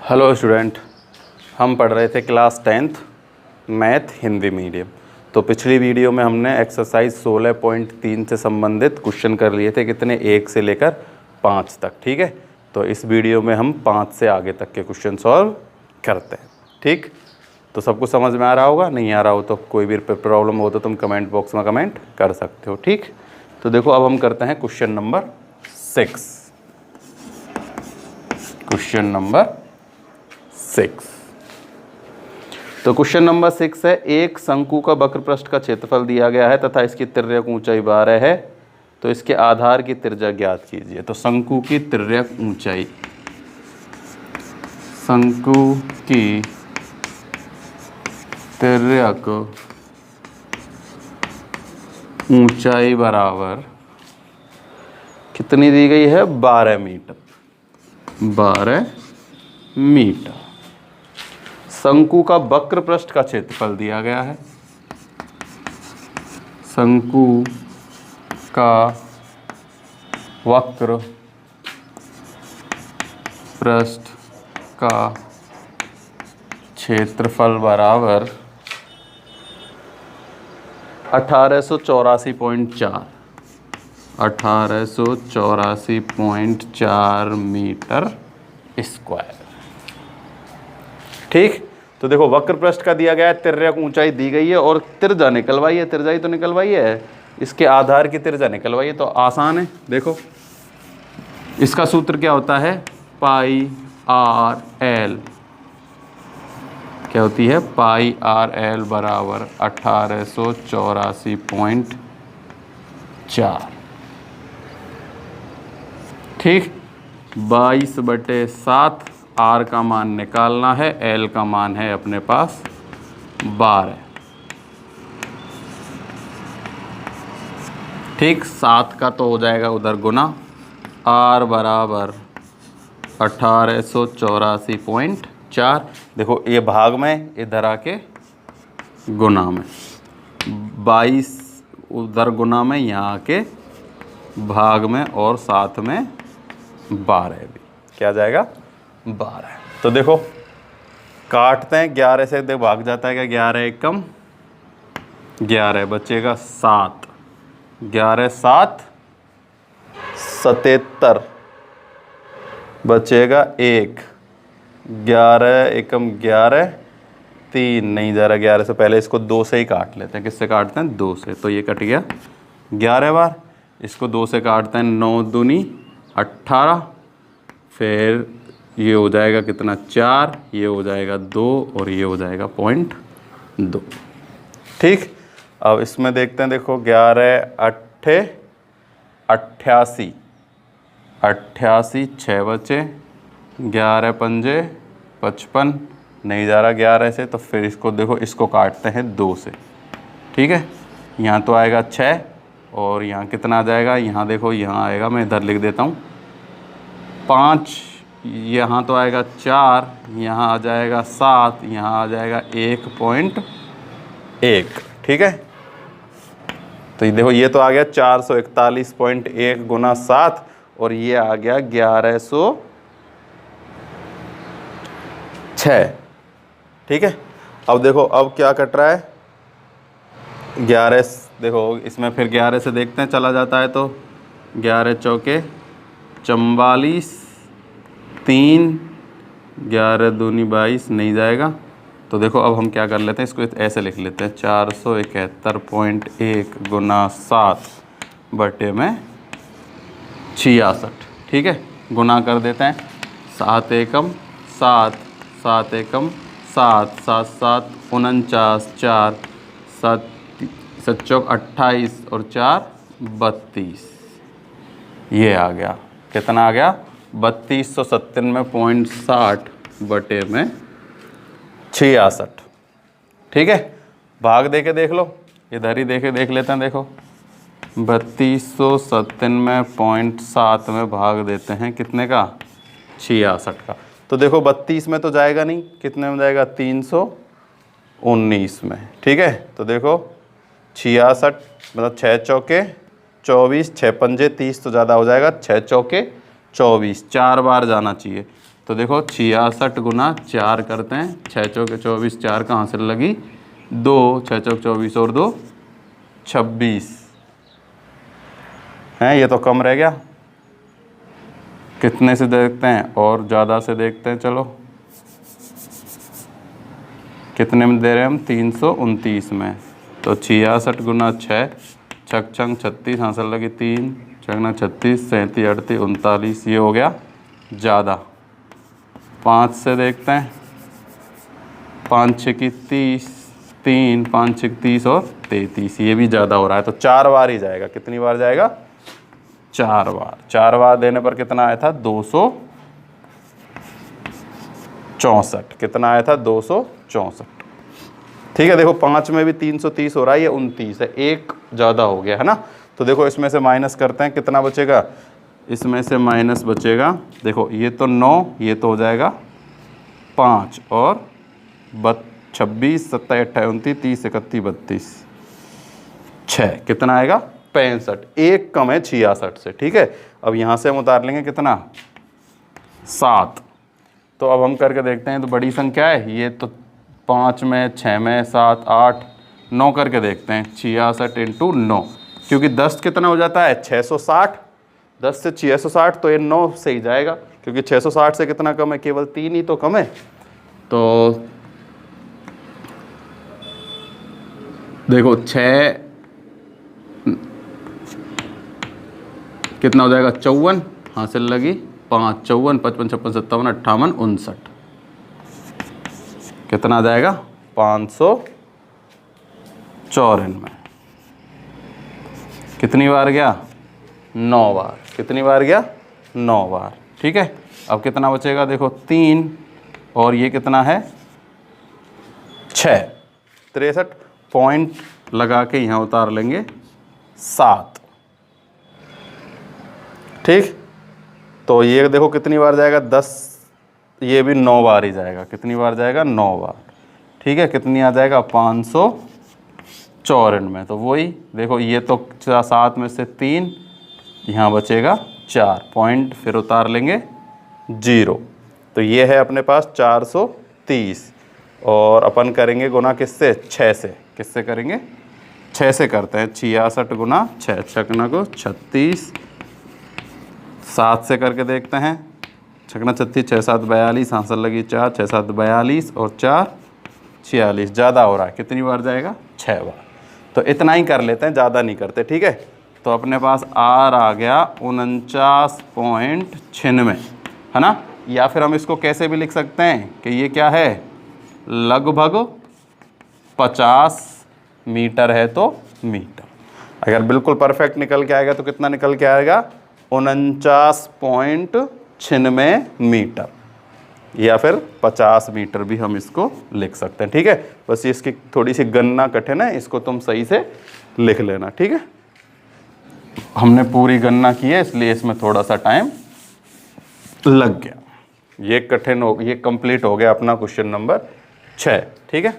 Hello student, हम पढ़ रहे थे class 10th math Hindi medium. तो पिछली वीडियो में हमने एक्सरसाइज 16.3 से संबंधित क्वेश्चन कर लिए थे, कितने 1 से लेकर 5 तक। ठीक है, तो इस वीडियो में हम 5 से आगे तक के क्वेश्चन सॉल्व करते हैं। ठीक, तो सब कुछ समझ में आ रहा होगा। नहीं आ रहा हो तो कोई भी प्रॉब्लम हो तो तुम कमेंट बॉक्स में कमेंट कर सकते हो। ठीक, तो देखो अब हम करते हैं क्वेश्चन नंबर 6। Question number 6। तो क्वेश्चन नंबर 6 है, एक शंकु का वक्र पृष्ठ का क्षेत्रफल दिया गया है तथा इसकी तिर्यक ऊंचाई 12 है, तो इसके आधार की त्रिज्या ज्ञात कीजिए। तो शंकु की तिर्यक ऊंचाई, शंकु की तिर्यक ऊंचाई बराबर कितनी दी गई है? 12 मीटर। 12 मीटर। शंकु का वक्र पृष्ठ का क्षेत्रफल दिया गया है। शंकु का वक्र पृष्ठ का क्षेत्रफल बराबर 1884.4 1884.4 मीटर स्क्वायर। ठीक, तो देखो वक्र पृष्ठ का दिया गया है, तिर्यक ऊंचाई दी गई है और त्रिज्या निकलवाई है। त्रिज्या ही तो निकलवाई है, इसके आधार की त्रिज्या निकलवाई है, तो आसान है। देखो इसका सूत्र क्या होता है? पाई आर एल। क्या होती है? पाई आर एल बराबर 1884.4। ठीक, 22/7। आर का मान निकालना है, एल का मान है अपने पास 12। ठीक, 7 का तो हो जाएगा उधर गुना। आर बराबर 1884.4। देखो ये भाग में, इधर आके गुना में। 22 उधर गुना में, यहाँ आके भाग में, और साथ में 12 भी। क्या आ जाएगा? 12। तो देखो काटते हैं, 11 से देखो भाग जाता है क्या? 11 एकम 11, बचेगा 7। 11 7 77, बचेगा 1। 11 एकम 11, 3 नहीं जा रहा। 11 से पहले इसको 2 से ही काट लेते हैं। किससे काटते हैं? 2 से। तो ये कट गया 11 बार। इसको 2 से काटते हैं, 9 दूनी 18। फिर ये हो जाएगा कितना? 4। ये हो जाएगा 2 और ये हो जाएगा 0.2। ठीक, अब इसमें देखते हैं। देखो 11 8 88, 88 6 बचे। 11 पंजे 55, नहीं जा रहा 11 से। तो फिर इसको देखो, इसको काटते हैं 2 से। ठीक है, यहाँ तो आएगा 6 और यहाँ कितना आ जाएगा? यहाँ देखो, यहाँ आएगा, मैं इधर लिख देता हूँ 5। यहाँ तो आएगा 4, यहाँ आ जाएगा 7, यहाँ आ जाएगा 1.1। ठीक है, तो ये देखो, ये तो आ गया 441.1 गुना 7 और ये आ गया 1106। ठीक है, अब देखो अब क्या कट रहा है? 11। देखो इसमें फिर 11 से देखते हैं, चला जाता है तो 11 चौके 44, 3, 11 दूनी 22, नहीं जाएगा। तो देखो अब हम क्या कर लेते हैं, इसको ऐसे लिख लेते हैं, 471.1 गुना 7 बटे में 66। ठीक है, गुना कर देते हैं। 7 एकम 7, 7 एकम 7, 7 7 49, 4 7 7 चौक 28 और 4 32। ये आ गया, कितना आ गया? 3297.60 बटे में 66। ठीक है, भाग दे के देख लो, इधर ही देख लेते हैं। देखो 3297.7 में भाग देते हैं कितने का? 66 का। तो देखो 32 में तो जाएगा नहीं, कितने में जाएगा? 319 में। ठीक है, तो देखो 66 मतलब 6 चौके 24, 6 पंजे 30 तो ज़्यादा हो जाएगा। 6 चौके 24, 4 बार जाना चाहिए। तो देखो 66 गुना 4 करते हैं, 6 चौके 24, 4 कहाँ से लगी 2, 6 चौक 24 और 2 26 हैं। ये तो कम रह गया, कितने से देखते हैं और ज़्यादा से देखते हैं। चलो कितने में दे रहे हैं हम 329 में, तो 66 गुना 6, छक छंग 36, हाँ से लगी 3, छगना 36, 37, 38, 39, ये हो गया ज़्यादा। 5 से देखते हैं, 5 6 की 30, 3 5 6 30 और 33, ये भी ज़्यादा हो रहा है। तो 4 बार ही जाएगा। कितनी बार जाएगा 4 बार। 4 बार देने पर कितना आया था 264। कितना आया था 264। ठीक है, देखो 5 में भी 330 हो रहा है, ये 29 है, एक ज़्यादा हो गया है ना। तो देखो इसमें से माइनस करते हैं, कितना बचेगा, इसमें से माइनस बचेगा, देखो ये तो 9, ये तो हो जाएगा 5 और 26, 27, 28, 29, 30, 31, 32, 6, कितना आएगा 65, एक कम है 66 से। ठीक है, अब यहाँ से हम उतार लेंगे कितना 7। तो अब हम करके देखते हैं, तो बड़ी संख्या है ये, तो 5 में 6 में 7 8 9 करके देखते हैं। 66 इंटू 9, क्योंकि 10 कितना हो जाता है 660, 10 से 660, तो ये 9 से ही जाएगा, क्योंकि 660 से कितना कम है, केवल 3 ही तो कम है। तो देखो 6 कितना हो जाएगा 54, हासिल लगी 5, 54, 55, 56, 57, 58, 59, कितना आ जाएगा 594। कितनी बार गया 9 बार। कितनी बार गया 9 बार। ठीक है, अब कितना बचेगा, देखो 3 और ये कितना है 6, 63 पॉइंट लगा के यहाँ उतार लेंगे 7। ठीक, तो ये देखो कितनी बार जाएगा 10, ये भी 9 बार ही जाएगा। कितनी बार जाएगा 9 बार। ठीक है, कितनी आ जाएगा 594। तो वही देखो, ये तो 7 में से 3, यहाँ बचेगा 4 पॉइंट, फिर उतार लेंगे 0। तो ये है अपने पास 430, और अपन करेंगे गुना किससे 6 से। किससे करेंगे 6 से करते हैं। 66 गुना 6, छकना को 36, 7 से करके देखते हैं। छकना 36, 6 7 42, हाँसल लगी 4, 6 7 42 और 4 46, ज़्यादा हो रहा है। कितनी बार जाएगा 6 बार। तो इतना ही कर लेते हैं, ज़्यादा नहीं करते। ठीक है, तो अपने पास आर आ गया 49.96, है ना। या फिर हम इसको कैसे भी लिख सकते हैं कि ये क्या है, लगभग 50 मीटर है, तो मीटर। अगर बिल्कुल परफेक्ट निकल के आएगा तो कितना निकल के आएगा 49.96 मीटर, या फिर 50 मीटर भी हम इसको लिख सकते हैं। ठीक है, बस इसकी थोड़ी सी गणना कठिन है, इसको तुम सही से लिख लेना। ठीक है, हमने पूरी गणना की है, इसलिए इसमें थोड़ा सा टाइम लग गया। ये कठिन हो, ये कंप्लीट हो गया अपना क्वेश्चन नंबर 6। ठीक है,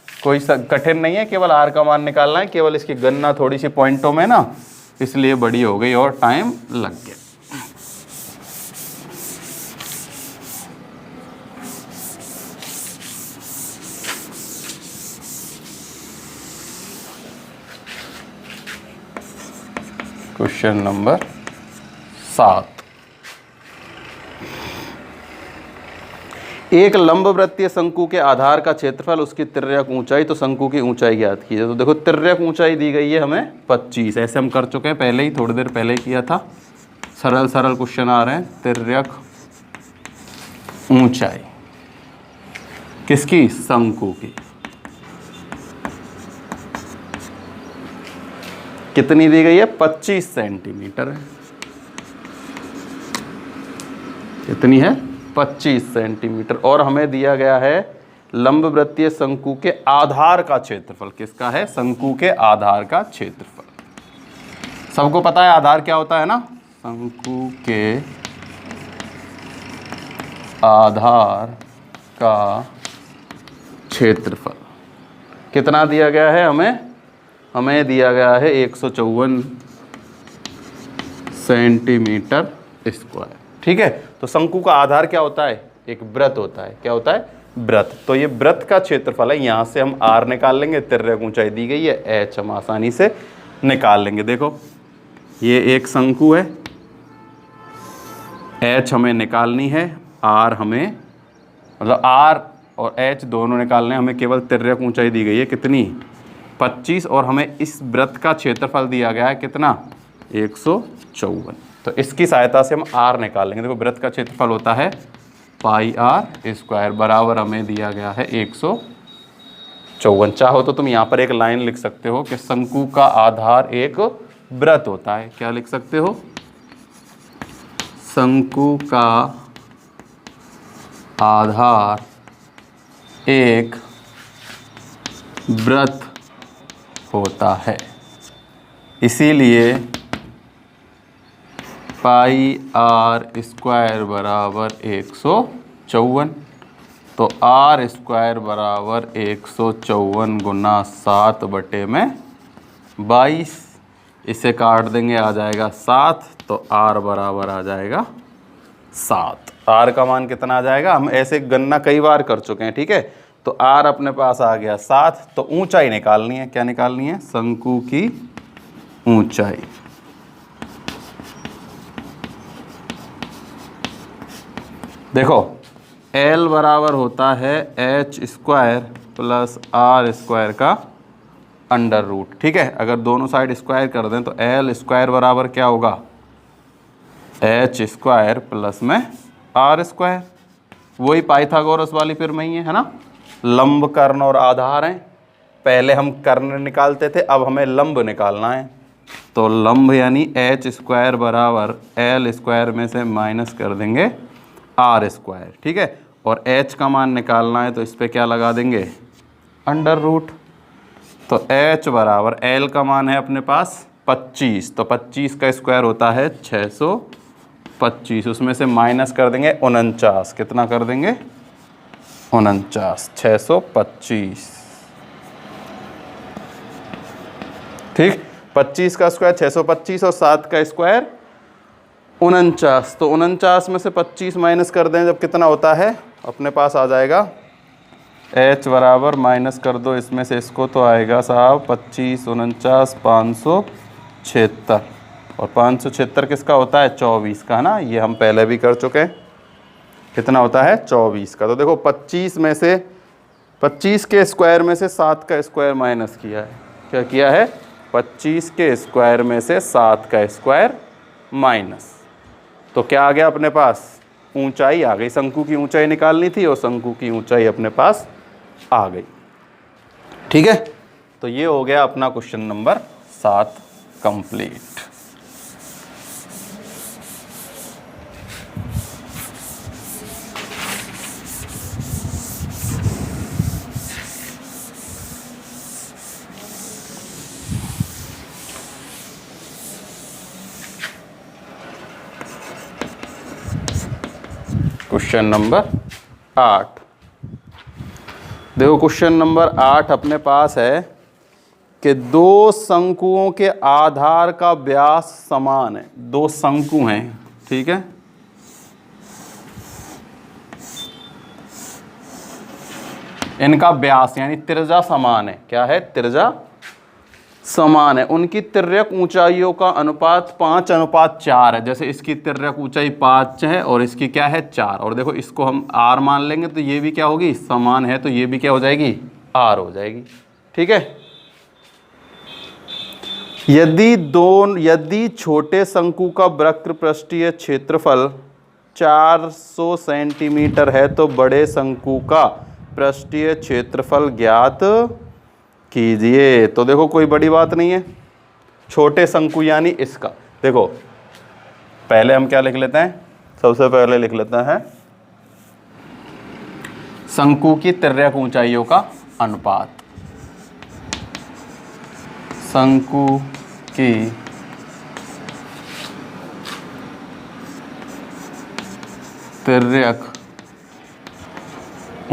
कोई कठिन नहीं है, केवल आर का मान निकालना है, केवल इसकी गणना थोड़ी सी पॉइंटों में ना, इसलिए बड़ी हो गई और टाइम लग गया। क्वेश्चन नंबर 7, एक लंबवृत्तीय शंकु के आधार का क्षेत्रफल, उसकी तिर्यक ऊंचाई, तो शंकु की ऊंचाई ज्ञात कीजिए। तो देखो तिर्यक ऊंचाई दी गई है हमें 25, ऐसे हम कर चुके हैं पहले ही, थोड़ी देर पहले ही किया था। सरल सरल क्वेश्चन आ रहे हैं। तिर्यक ऊंचाई किसकी, शंकु की, कितनी दी गई है 25 सेंटीमीटर है। कितनी है 25 सेंटीमीटर। और हमें दिया गया है लंबवृत्तीय शंकु के आधार का क्षेत्रफल। किसका है, शंकु के आधार का क्षेत्रफल। सबको पता है आधार क्या होता है ना, शंकु के आधार का क्षेत्रफल कितना दिया गया है हमें दिया गया है 154 सेंटीमीटर स्क्वायर। ठीक है। तो शंकु का आधार क्या होता है, एक वृत्त होता है। क्या होता है, वृत्त। तो ये वृत्त का क्षेत्रफल है, यहां से हम r निकाल लेंगे, तिर्यक ऊंचाई दी गई है h, हम आसानी से निकाल लेंगे। देखो ये एक शंकु है, h हमें निकालनी है, r हमें मतलब r और h दोनों निकालने हैं, हमें केवल तिर्यक ऊंचाई दी गई है कितनी 25, और हमें इस वृत्त का क्षेत्रफल दिया गया है कितना 154। तो इसकी सहायता से हम r निकाल लेंगे। देखो वृत्त का क्षेत्रफल होता है पाई r स्क्वायर, बराबर हमें दिया गया है 154। चाहो तो तुम यहाँ पर एक लाइन लिख सकते हो कि शंकु का आधार एक वृत्त होता है। क्या लिख सकते हो, शंकु का आधार एक वृत्त होता है, इसीलिए पाई आर स्क्वायर बराबर 154। तो आर स्क्वायर बराबर 154 गुना 7/22, इसे काट देंगे आ जाएगा 7, तो आर बराबर आ जाएगा 7। आर का मान कितना आ जाएगा, हम ऐसे गणना कई बार कर चुके हैं, ठीक है। तो आर अपने पास आ गया 7। तो ऊंचाई निकालनी है, क्या निकालनी है, शंकु की ऊंचाई। देखो L बराबर होता है h square plus r square का अंडर रूट, ठीक है। अगर दोनों साइड स्क्वायर कर दें तो L स्क्वायर बराबर क्या होगा, h स्क्वायर प्लस में आर स्क्वायर। वही पाइथागोरस वाली फिर में ही है ना, लंब कर्ण और आधार हैं। पहले हम कर्ण निकालते थे, अब हमें लंब निकालना है। तो लंब यानी h स्क्वायर बराबर L स्क्वायर में से माइनस कर देंगे आर स्क्वायर, ठीक है। और h का मान निकालना है तो इस पर क्या लगा देंगे, अंडर रूट। तो h बराबर L का मान है अपने पास 25, तो 25 का स्क्वायर होता है 625, उसमें से माइनस कर देंगे 49, कितना कर देंगे 49, 625, ठीक। 25 का स्क्वायर 625 और 7 का स्क्वायर 49। तो 49 में से 25 माइनस कर दें जब कितना होता है, अपने पास आ जाएगा h बराबर, माइनस कर दो इसमें से इसको, तो आएगा साहब 25 49 576, और 576 किसका होता है 24 का, है ना। ये हम पहले भी कर चुके हैं, कितना होता है 24 का। तो देखो 25 में से 25 के स्क्वायर में से 7 का स्क्वायर माइनस किया है, क्या किया है 25 के स्क्वायर में से 7 का स्क्वायर माइनस। तो क्या आ गया अपने पास, ऊंचाई आ गई। शंकु की ऊंचाई निकालनी थी और शंकु की ऊंचाई अपने पास आ गई, ठीक है। तो ये हो गया अपना question number 7 complete. Question number 8, देखो क्वेश्चन नंबर 8 अपने पास है कि दो शंकुओं के आधार का व्यास समान है। दो शंकु हैं, ठीक है। इनका व्यास यानी त्रिज्या समान है। क्या है, त्रिज्या समान है। उनकी तिर्यक ऊंचाइयों का अनुपात 5:4 है। जैसे इसकी तिर्यक ऊंचाई 5 है और इसकी क्या है 4, और देखो इसको हम r मान लेंगे तो ये भी क्या होगी, समान है, तो ये भी क्या हो जाएगी, r हो जाएगी, ठीक है। यदि छोटे शंकु का वक्र पृष्ठीय क्षेत्रफल 400 सेंटीमीटर है तो बड़े शंकु का पृष्ठीय क्षेत्रफल ज्ञात कीजिए। तो देखो कोई बड़ी बात नहीं है, छोटे शंकु यानी इसका। देखो पहले हम क्या लिख लेते हैं, सबसे पहले लिख लेते हैं शंकु की तिर्यक ऊंचाइयों का अनुपात। शंकु की तिर्यक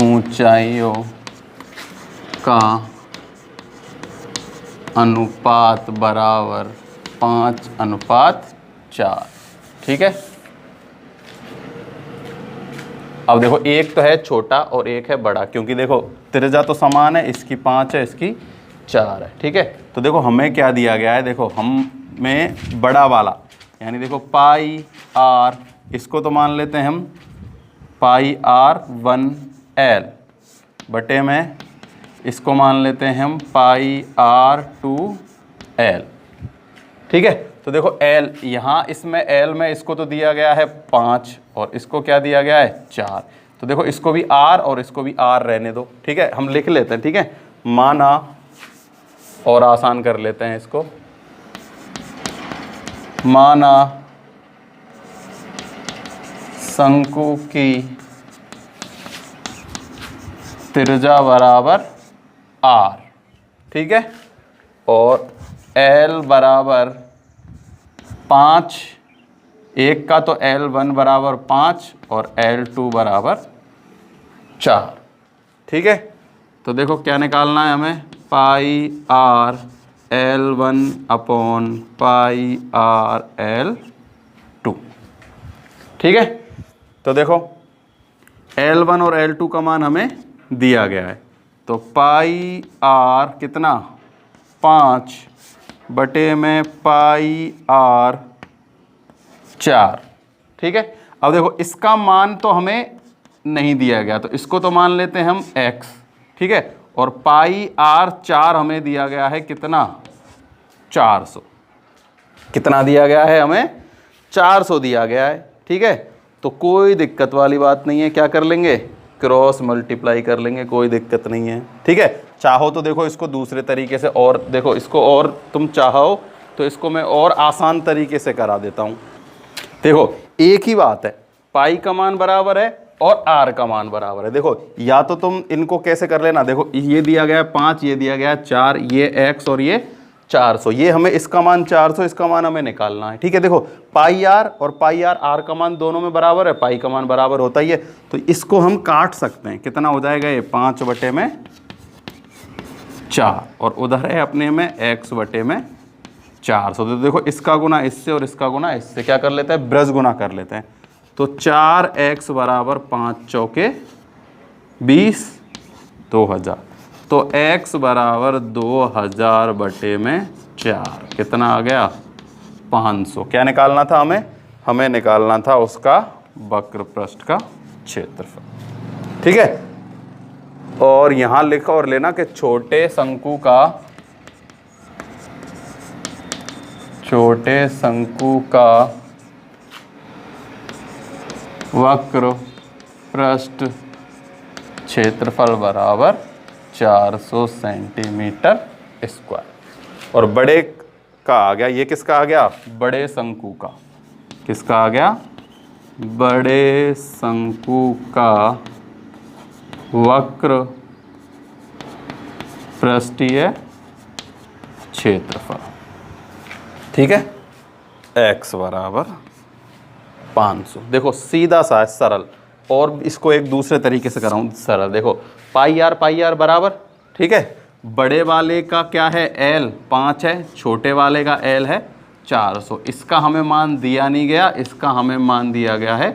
ऊंचाइयों का अनुपात बराबर 5:4, ठीक है। अब देखो एक तो है छोटा और एक है बड़ा, क्योंकि देखो त्रिज्या तो समान है, इसकी 5 है इसकी 4 है, ठीक है। तो देखो हमें क्या दिया गया है, देखो हमें बड़ा वाला यानी देखो पाई आर, इसको तो मान लेते हैं हम पाई आर 1L बटे में इसको मान लेते हैं हम पाई आर 2L, ठीक है। तो देखो L यहाँ इसमें L में इसको तो दिया गया है 5 और इसको क्या दिया गया है 4, तो देखो इसको भी R और इसको भी R रहने दो, ठीक है। हम लिख लेते हैं, ठीक है, माना और आसान कर लेते हैं इसको, माना शंकु की त्रिज्या बराबर R, ठीक है, और L बराबर 5, एक का तो L1 बराबर 5 और L2 बराबर 4, ठीक है। तो देखो क्या निकालना है हमें, pi r L1 upon pi r L2, ठीक है। तो देखो L1 और L2 का मान हमें दिया गया है, तो पाई आर कितना 5 बटे में पाई आर 4, ठीक है। अब देखो इसका मान तो हमें नहीं दिया गया, तो इसको तो मान लेते हैं हम x, ठीक है, और पाई आर 4 हमें दिया गया है कितना 400, कितना दिया गया है हमें 400 दिया गया है, ठीक है। तो कोई दिक्कत वाली बात नहीं है, क्या कर लेंगे क्रॉस मल्टीप्लाई कर लेंगे, कोई दिक्कत नहीं है, ठीक है। चाहो तो देखो इसको दूसरे तरीके से, और देखो इसको और तुम चाहो तो इसको मैं और आसान तरीके से करा देता हूँ। देखो एक ही बात है, पाई का मान बराबर है और आर का मान बराबर है। देखो या तो तुम इनको कैसे कर लेना, देखो ये दिया गया है 5, ये दिया गया है 4, ये x और ये 400, ये हमें इसका मान 400, इसका मान हमें निकालना है, ठीक है। देखो पाई आर और पाई आर, आर का मान दोनों में बराबर है, पाई का मान बराबर होता ही है, तो इसको हम काट सकते हैं, कितना हो जाएगा ये 5 बटे में 4 और उधर है अपने में x बटे में 400। तो देखो इसका गुना इससे और इसका गुना इससे क्या कर लेते हैं, ब्रज गुना कर लेते हैं, तो 4x बराबर 5 चौके 20 2000, तो x बराबर 2000 बटे में 4, कितना आ गया 500। क्या निकालना था हमें, हमें निकालना था उसका वक्र पृष्ठ का क्षेत्रफल, ठीक है। और यहां लिखा और लेना कि छोटे शंकु का वक्र पृष्ठ क्षेत्रफल बराबर 400 सेंटीमीटर स्क्वायर। और बड़े का आ गया, ये किसका आ गया, बड़े शंकु का, किसका आ गया, बड़े शंकु का वक्र पृष्ठीय क्षेत्रफल, ठीक है, x बराबर 500। देखो सीधा सा है, सरल, और इसको एक दूसरे तरीके से कराऊं सरल। देखो पाई आर बराबर, ठीक है, बड़े वाले का क्या है L 5 है, छोटे वाले का L है 400, इसका हमें मान दिया नहीं गया, इसका हमें मान दिया गया है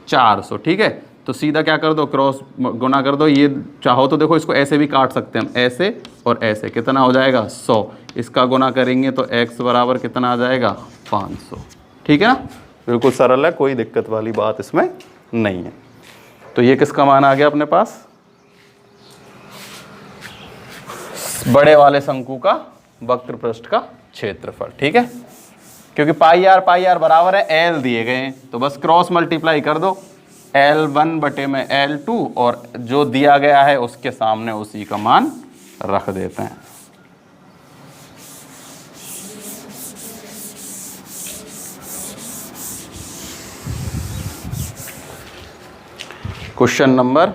400, ठीक है। तो सीधा क्या कर दो, क्रॉस गुना कर दो, ये चाहो तो देखो इसको ऐसे भी काट सकते हैं हम, ऐसे और ऐसे, कितना हो जाएगा 100, इसका गुना करेंगे तो x बराबर कितना आ जाएगा 500, ठीक है ना, बिल्कुल सरल है, कोई दिक्कत वाली बात इसमें नहीं है। तो ये किसका मान आ गया अपने पास, बड़े वाले शंकु का वक्र पृष्ठ का क्षेत्रफल, ठीक है। क्योंकि पाई आर बराबर है L दिए गए हैं, तो बस क्रॉस मल्टीप्लाई कर दो, L1 बटे में L2 और जो दिया गया है उसके सामने उसी का मान रख देते हैं। क्वेश्चन नंबर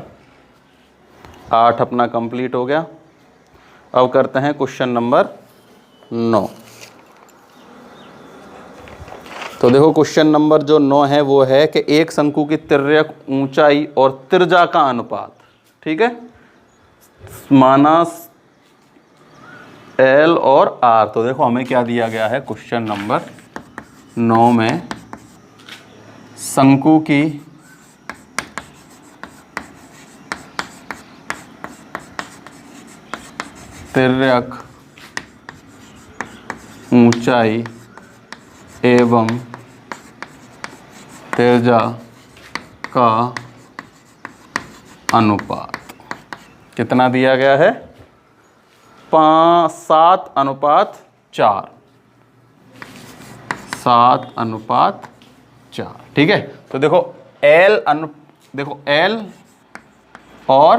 8 अपना कंप्लीट हो गया। अब करते हैं क्वेश्चन नंबर 9। तो देखो क्वेश्चन नंबर जो 9 है वो है कि एक शंकु की तिर्यक ऊंचाई और त्रिज्या का अनुपात, ठीक है, माना L और R। तो देखो हमें क्या दिया गया है क्वेश्चन नंबर 9 में, शंकु की तिर्यक ऊंचाई एवं त्रिज्या का अनुपात कितना दिया गया है? 7:4। 7:4। ठीक है, तो देखो देखो L और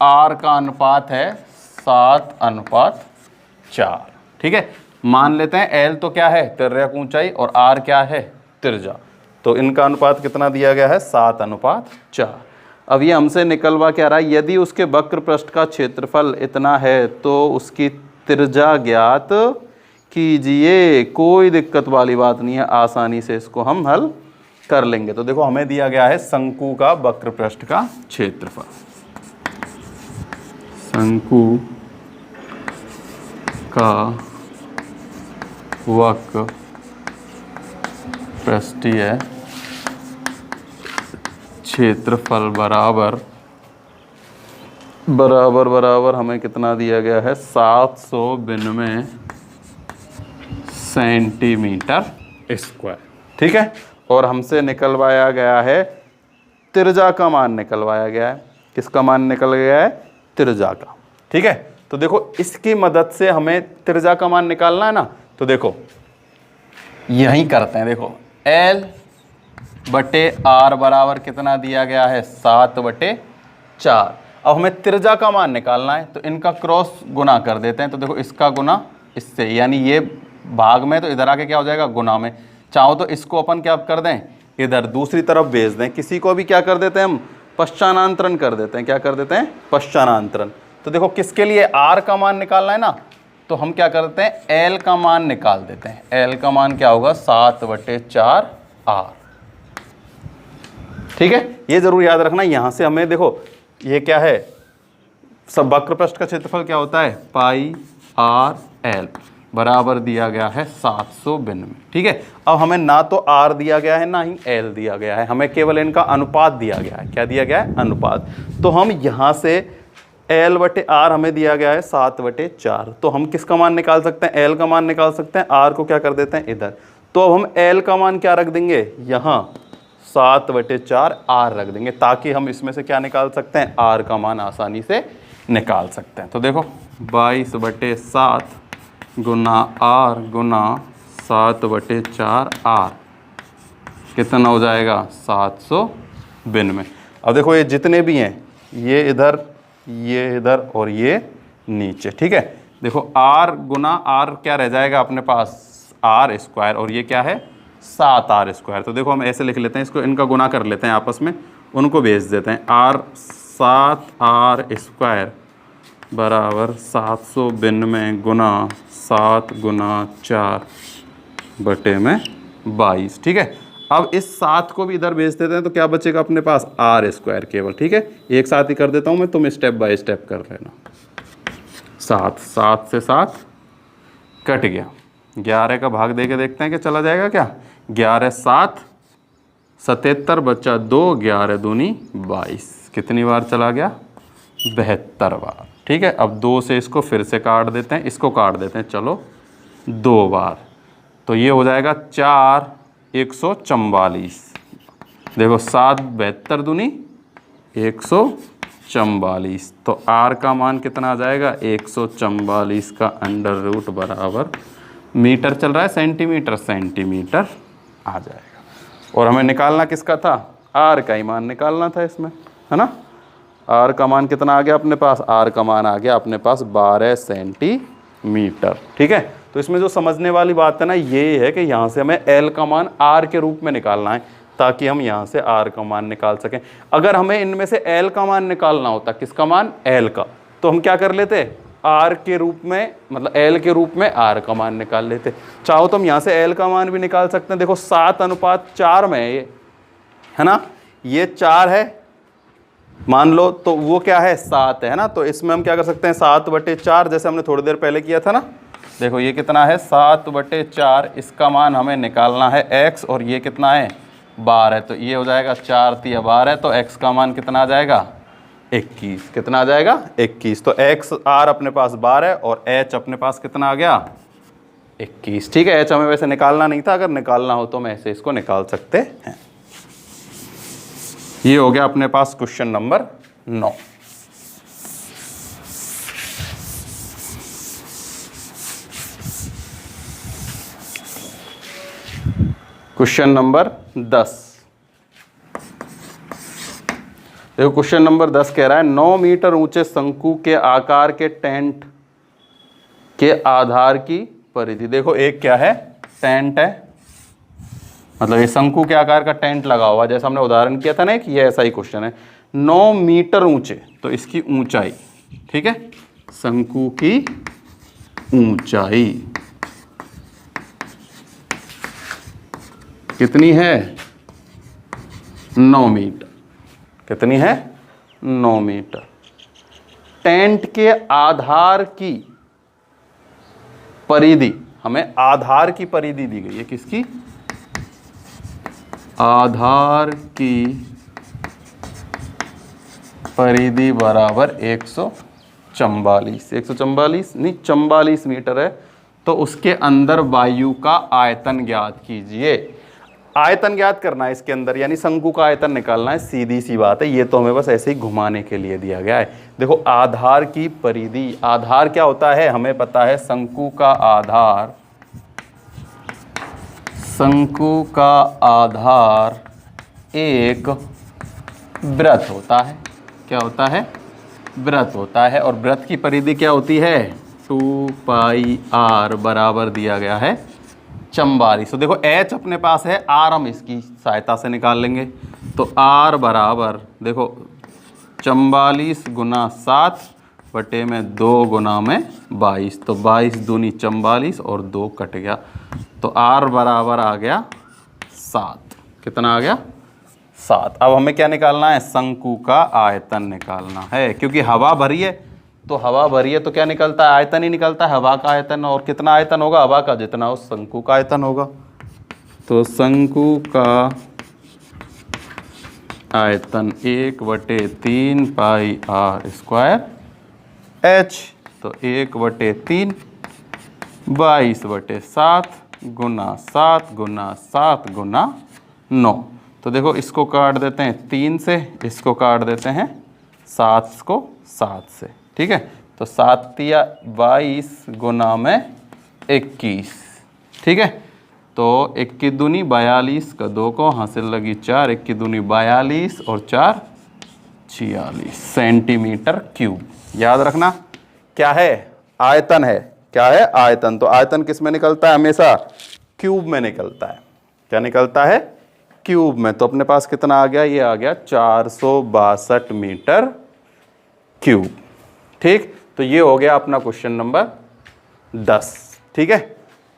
R का अनुपात है 7:4। ठीक है, मान लेते हैं L तो क्या है? तिर्यक ऊंचाई, और R क्या है? त्रिज्या। तो इनका अनुपात कितना दिया गया है? 7:4। अब ये हमसे निकलवा क्या रहा है? यदि उसके वक्र पृष्ठ का क्षेत्रफल इतना है तो उसकी त्रिज्या ज्ञात कीजिए। कोई दिक्कत वाली बात नहीं है, आसानी से इसको हम हल कर लेंगे। तो देखो हमें दिया गया है शंकु का वक्र पृष्ठ का क्षेत्रफल। शंकु का वक्र पृष्ठीय क्षेत्रफल बराबर हमें कितना दिया गया है? 792 सेंटीमीटर स्क्वायर। ठीक है, और हमसे निकलवाया गया है त्रिज्या का मान निकलवाया गया है। किसका मान निकल गया है? त्रिज्या का। ठीक है, तो देखो इसकी मदद से हमें त्रिज्या का मान निकालना है ना, तो देखो यही करते हैं। देखो L/R बराबर कितना दिया गया है? 7/4। अब हमें त्रिज्या का मान निकालना है, तो इनका क्रॉस गुना कर देते हैं। तो देखो इसका गुना इससे, यानी ये भाग में तो इधर आके क्या हो जाएगा? गुना में। चाहो तो इसको अपन क्या कर दें? इधर दूसरी तरफ भेज दें। किसी को भी क्या कर देते हैं हम? पश्चानांतरण कर देते हैं। क्या कर देते हैं? पश्चानांतरण। तो देखो किसके लिए R का मान निकालना है ना, तो हम क्या करते हैं? L का मान निकाल देते हैं। L का मान क्या होगा? 7/4R। ठीक है, ये जरूर याद रखना। यहां से हमें देखो ये क्या है? सब वक्र पृष्ठ का क्षेत्रफल क्या होता है? πr/L बराबर दिया गया है 792। ठीक है, अब हमें ना तो R दिया गया है ना ही L दिया गया है, हमें केवल इनका अनुपात दिया गया है। क्या दिया गया है? अनुपात। तो हम यहां से L/R हमें दिया गया है 7/4, तो हम किसका मान निकाल सकते हैं? L का मान निकाल सकते हैं। R को क्या कर देते हैं? इधर। तो अब हम L का मान क्या रख देंगे? यहाँ 7/4R रख देंगे, ताकि हम इसमें से क्या निकाल सकते हैं? R का मान आसानी से निकाल सकते हैं। तो देखो 22/7 गुना R गुना 7/4R कितना हो जाएगा? 792। अब देखो ये जितने भी हैं, ये इधर, ये इधर और ये नीचे। ठीक है, देखो R गुना R क्या रह जाएगा अपने पास? R², और ये क्या है? 7R²। तो देखो हम ऐसे लिख लेते हैं इसको, इनका गुना कर लेते हैं आपस में, उनको भेज देते हैं। 7R² बराबर 792 गुना 7 गुना 4/22। ठीक है, अब इस 7 को भी इधर भेज देते हैं, तो क्या बचेगा अपने पास? R² केवल। ठीक है, एक साथ ही कर देता हूं मैं, तुम स्टेप बाय स्टेप कर लेना। 7 से 7 कट गया। 11 का भाग दे के देखते हैं कि चला जाएगा क्या? 11 7 77 बच्चा 2, 11 दूनी 22। कितनी बार चला गया? 72 बार। ठीक है, अब 2 से इसको फिर से काट देते हैं, इसको काट देते हैं, चलो 2 बार। तो ये हो जाएगा 4 144। देखो 7 72 दूनी 144। तो R का मान कितना आ जाएगा? 144 का √ बराबर, मीटर चल रहा है सेंटीमीटर, सेंटीमीटर आ जाएगा। और हमें निकालना किसका था? R का ही मान निकालना था इसमें, है ना। R का मान कितना आ गया अपने पास? R का मान आ गया अपने पास 12 सेंटीमीटर। ठीक है, तो इसमें जो समझने वाली बात है ना, ये है कि यहाँ से हमें L का मान R के रूप में निकालना है, ताकि हम यहाँ से R का मान निकाल सकें। अगर हमें इनमें से L का मान निकालना होता, किसका मान? L का, तो हम क्या कर लेते? R के रूप में, मतलब L के रूप में R का मान निकाल लेते। चाहो तो हम यहाँ से L का मान भी निकाल सकते हैं। देखो 7:4 में ये है ना, ये 4 है मान लो, तो वो क्या है? 7 है ना। तो इसमें हम क्या कर सकते हैं? 7/4, जैसे हमने थोड़ी देर पहले किया था ना। देखो ये कितना है? 7/4। इसका मान हमें निकालना है x, और ये कितना है? 12। तो ये हो जाएगा 4 × 3 = 12। तो x का मान कितना आ जाएगा? 21। कितना आ जाएगा? 21। तो एक्स आर अपने पास 12 और एच अपने पास कितना आ गया? 21। ठीक है, एच हमें वैसे निकालना नहीं था, अगर निकालना हो तो हम ऐसे इसको निकाल सकते हैं। ये हो गया अपने पास क्वेश्चन नंबर 9। Question number 10। देखो क्वेश्चन नंबर 10 कह रहा है 9 मीटर ऊंचे शंकु के आकार के टेंट के आधार की परिधि। देखो एक क्या है? टेंट है, मतलब ये शंकु के आकार का टेंट लगा हुआ, जैसा हमने उदाहरण किया था ना कि ये ऐसा ही क्वेश्चन है। 9 मीटर ऊंचे, तो इसकी ऊंचाई, ठीक है, शंकु की ऊंचाई कितनी है? 9 मीटर। कितनी है? 9 मीटर। टेंट के आधार की परिधि, हमें आधार की परिधि दी गई है। किसकी? आधार की परिधि बराबर 144 नहीं 44 मीटर है। तो उसके अंदर वायु का आयतन ज्ञात कीजिए। आयतन ज्ञात करना है इसके अंदर, यानी शंकु का आयतन निकालना है। सीधी सी बात है, ये तो हमें बस ऐसे ही घुमाने के लिए दिया गया है। देखो आधार की परिधि, आधार क्या होता है हमें पता है। शंकु का आधार, शंकु का आधार एक वृत्त होता है। क्या होता है? वृत्त होता है। और वृत्त की परिधि क्या होती है? 2 पाई आर बराबर दिया गया है 44। तो देखो एच अपने पास है, आर हम इसकी सहायता से निकाल लेंगे। तो आर बराबर देखो 44 गुना 7 बटे में 2 गुना में 22। तो 22 दूनी 44 और 2 कट गया। तो आर बराबर आ गया 7। कितना आ गया? 7। अब हमें क्या निकालना है? शंकु का आयतन निकालना है, क्योंकि हवा भरी है। तो हवा भरी है तो क्या निकलता है? आयतन ही निकलता है, हवा का आयतन। और कितना आयतन होगा? हवा का जितना उस शंकु का आयतन होगा। तो शंकु का आयतन 1/3 पाई आर स्क्वायर एच। तो 1/3 22/7 गुना 7 गुना 7 गुना 9। तो देखो इसको काट देते हैं 3 से, इसको काट देते हैं 7 को 7 से। ठीक है, तो 7 या 22 गुना में 21। ठीक है, तो 21 दूनी 42 का 2 को हासिल लगी 4, 21 दूनी 42 और 4 46 सेंटीमीटर क्यूब। याद रखना क्या है? आयतन है। क्या है? आयतन। तो आयतन किस में निकलता है? हमेशा क्यूब में निकलता है। क्या निकलता है? क्यूब में। तो अपने पास कितना आ गया? ये आ गया 462 मीटर क्यूब। ठीक, तो ये हो गया अपना क्वेश्चन नंबर 10। ठीक है,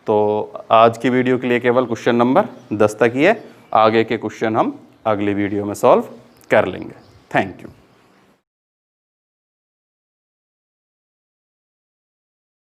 तो आज की वीडियो के लिए केवल क्वेश्चन नंबर 10 तक ही है। आगे के क्वेश्चन हम अगली वीडियो में सॉल्व कर लेंगे। Thank you.